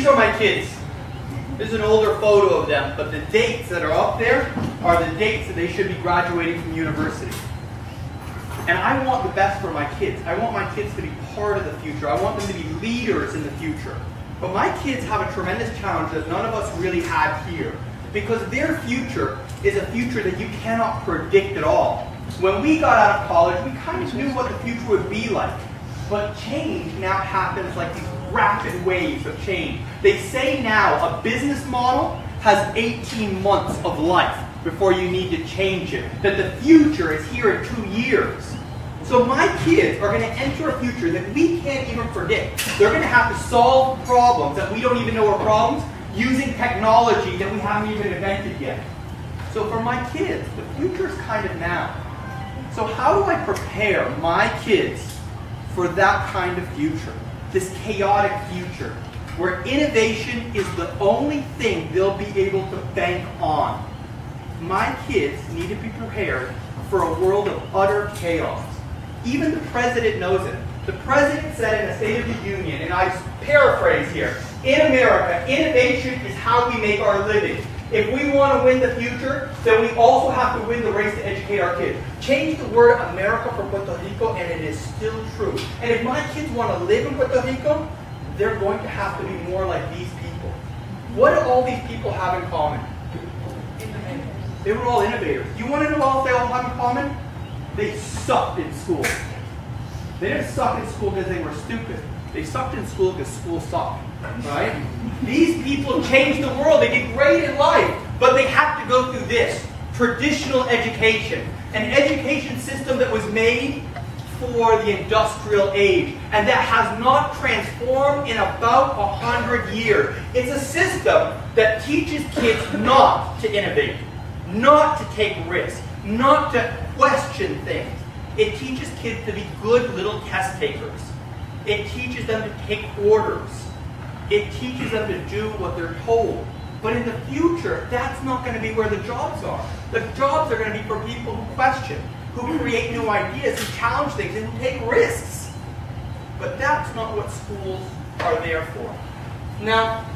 These are my kids. This is an older photo of them, but the dates that are up there are the dates that they should be graduating from university. And I want the best for my kids. I want my kids to be part of the future. I want them to be leaders in the future. But my kids have a tremendous challenge that none of us really had here. Because their future is a future that you cannot predict at all. When we got out of college, we kind of knew what the future would be like. But change now happens like these rapid waves of change. They say now a business model has 18 months of life before you need to change it. That the future is here in 2 years. So my kids are going to enter a future that we can't even predict. They're going to have to solve problems that we don't even know are problems using technology that we haven't even invented yet. So for my kids, the future is kind of now. So how do I prepare my kids for that kind of future? This chaotic future, where innovation is the only thing they'll be able to bank on. My kids need to be prepared for a world of utter chaos. Even the president knows it. The president said in the State of the Union, and I paraphrase here, in America, innovation is how we make our living. If we want to win the future, then we also have to win the race to educate our kids. Change the word America for Puerto Rico, and it is still true. And if my kids want to live in Puerto Rico, they're going to have to be more like these people. What do all these people have in common? They were all innovators. You want to know what else they all have in common? They sucked in school. They didn't suck in school because they were stupid. They sucked in school because school sucked. Right? These people changed the world. They did great in life. But they had to go through this. Traditional education. An education system that was made for the industrial age. And that has not transformed in about 100 years. It's a system that teaches kids not to innovate. Not to take risks. Not to question things. It teaches kids to be good little test takers. It teaches them to take orders. It teaches them to do what they're told. But in the future, that's not going to be where the jobs are. The jobs are going to be for people who question, who create new ideas, who challenge things, and who take risks. But that's not what schools are there for. Now,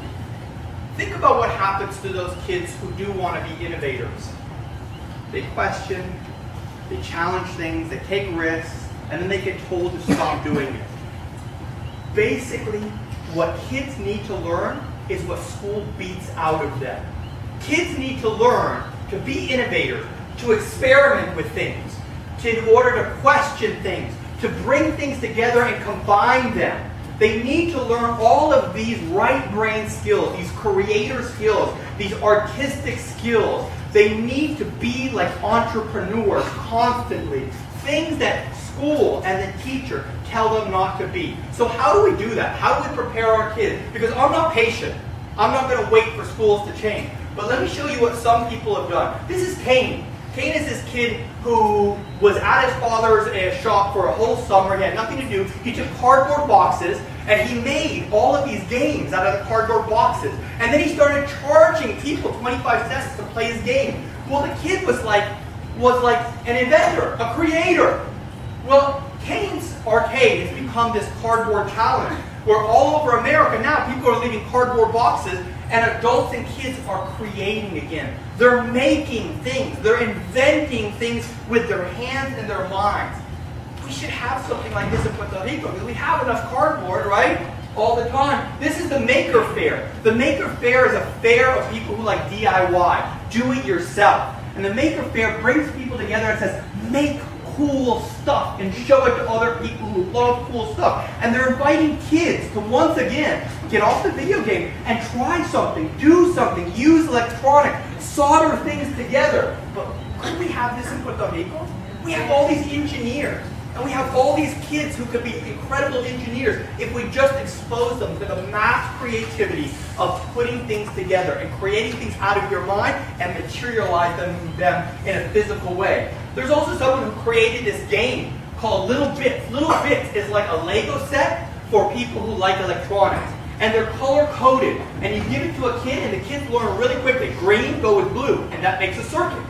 think about what happens to those kids who do want to be innovators. They question, they challenge things, they take risks, and then they get told to stop doing it. Basically, what kids need to learn is what school beats out of them. Kids need to learn to be innovators, to experiment with things, in order to question things, to bring things together and combine them. They need to learn all of these right brain skills, these creator skills, these artistic skills. They need to be like entrepreneurs constantly. Things that school and the teacher tell them not to be. So how do we do that? How do we prepare our kids? Because I'm not patient. I'm not going to wait for schools to change. But let me show you what some people have done. This is Kane. Kane is this kid who was at his father's shop for a whole summer. He had nothing to do. He took cardboard boxes and he made all of these games out of the cardboard boxes. And then he started charging people 25 cents to play his game. Well, the kid was like an inventor, a creator. Well, Kane's Arcade has become this cardboard challenge where all over America now people are leaving cardboard boxes and adults and kids are creating again. They're making things. They're inventing things with their hands and their minds. We should have something like this in Puerto Rico because we have enough cardboard, right? All the time. This is the Maker Faire. The Maker Faire is a fair of people who like DIY, do it yourself. And the Maker Faire brings people together and says, make cool stuff and show it to other people who love cool stuff. And they're inviting kids to once again get off the video game and try something, do something, use electronics, solder things together. But could we have this in Puerto Rico? We have all these engineers. And we have all these kids who could be incredible engineers if we just expose them to the mass creativity of putting things together and creating things out of your mind and materialize them in a physical way. There's also someone who created this game called Little Bits. Little Bits is like a Lego set for people who like electronics. And they're color-coded. And you give it to a kid and the kids learn really quickly. Green, go with blue, and that makes a circuit.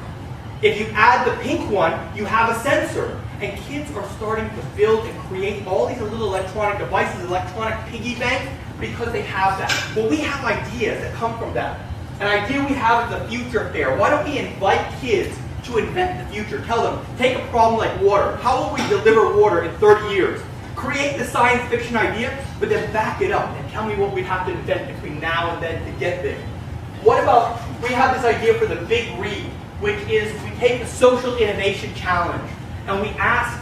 If you add the pink one, you have a sensor. And kids are starting to build and create all these little electronic devices, electronic piggy banks, Because they have that. Well, we have ideas that come from that. An idea we have is a future fair. Why don't we invite kids to invent the future? Tell them, take a problem like water. How will we deliver water in 30 years? Create the science fiction idea, but then back it up and tell me what we'd have to invent between now and then to get there. What about, we have this idea for the big read, which is we take the social innovation challenge and we ask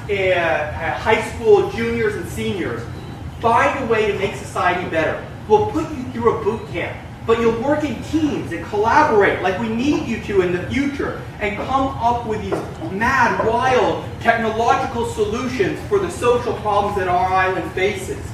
high school juniors and seniors, find a way to make society better. We'll put you through a boot camp, but you'll work in teams and collaborate like we need you to in the future and come up with these mad, wild, technological solutions for the social problems that our island faces.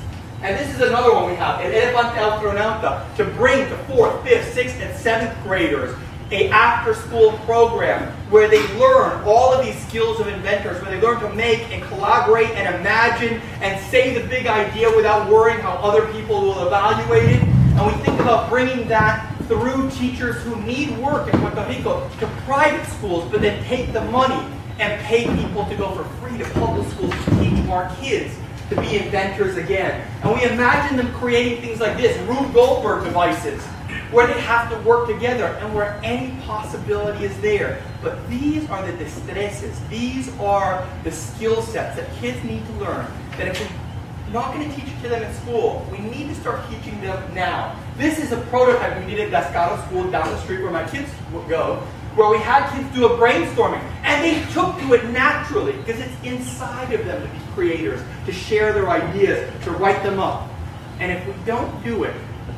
And this is another one we have, Elefante Astronauta, to bring to 4th, 5th, 6th, and 7th graders an after-school program where they learn all of these skills of inventors, where they learn to make and collaborate and imagine and say the big idea without worrying how other people will evaluate it. And we think about bringing that through teachers who need work in Puerto Rico to private schools, but then take the money and pay people to go for free to public schools to teach our kids to be inventors again. And we imagine them creating things like this, Rube Goldberg devices, where they have to work together and where any possibility is there. But these are the destresses, these are the skill sets that kids need to learn, that if we're not going to teach it to them in school, we need to start teaching them now. This is a prototype we did at Gascado School down the street where my kids would go, where we had kids do a brainstorming, and they took to it naturally because it's inside of them to be creators, to share their ideas, to write them up. And if we don't do it,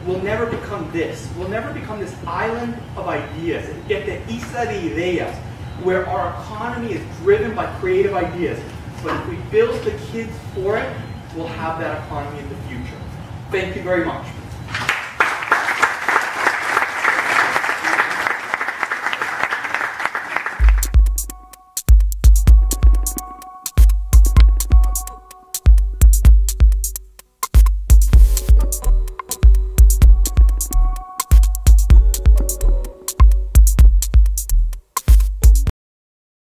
we'll never become this. We'll never become this island of ideas, the isla de ideas, where our economy is driven by creative ideas. But if we build the kids for it, we'll have that economy in the future. Thank you very much.